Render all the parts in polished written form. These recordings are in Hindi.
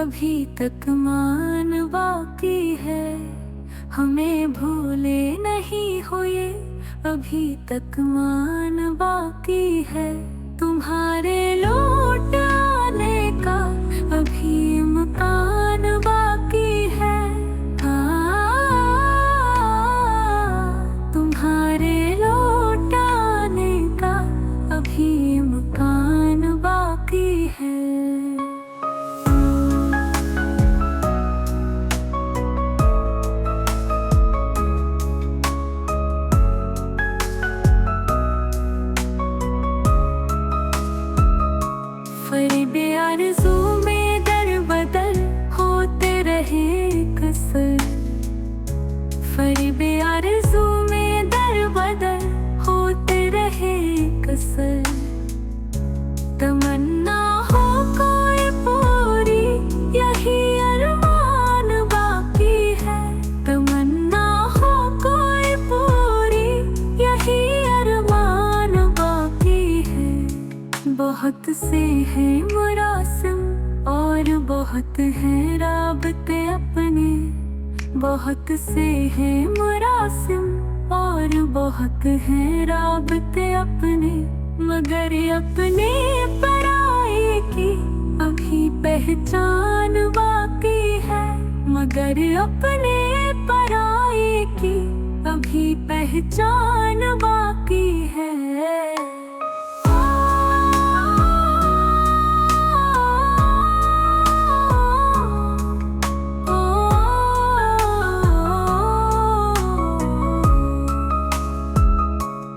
अभी तक मान बाकी है, हमें भूले नहीं हुए, अभी तक मान बाकी है। तुम्हारे लौट आने का अभी इम्कान बाकी है। तुम्हारे लौट आने का अभी इम्कान बाकी है। फरीबे आरज़ू में दर बदल होते रहे कसर, फरीबे आरज़ू में दर बदल होते रहे कसर। तमन्ना हो कोई पूरी, यही अरमान बाकी है। तमन्ना हो कोई पूरी, यही अरमान बाकी है। बहुत से हैं मुरासिम और बहुत हैं राबते अपने, बहुत से हैं मुरासिम और बहुत हैं राबते अपने। मगर अपने पराए की अभी पहचान बाकी है, मगर अपने पराए की अभी पहचान बाकी है।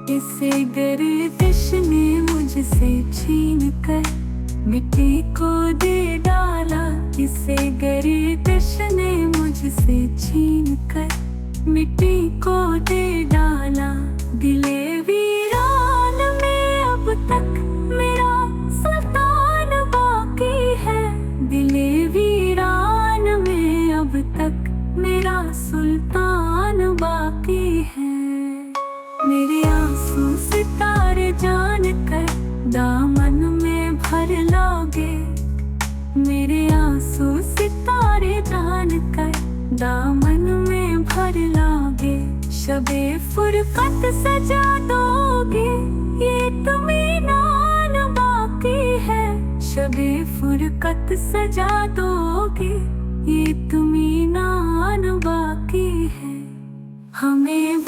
इसे गर्दिश ने मुझसे छीन कर मिट्टी को दे डाला, इसे गर्दिश ने मुझसे छीन कर मिट्टी को दे डाला। दिले वीरान में अब तक मेरा सुल्तान बाकी है, दिले वीरान में अब तक मेरा सुल्तान बाकी है। मेरे आंसू सितारे जान कर दामन में भर लोगे, मेरे आंसू सितारे जान कर दामन में भर लोगे। शबे फुरकत सजा दोगे, ये तुमीनान बाकी है। शबे फुरकत सजा दोगे, ये तुमीनान बाकी है। हमें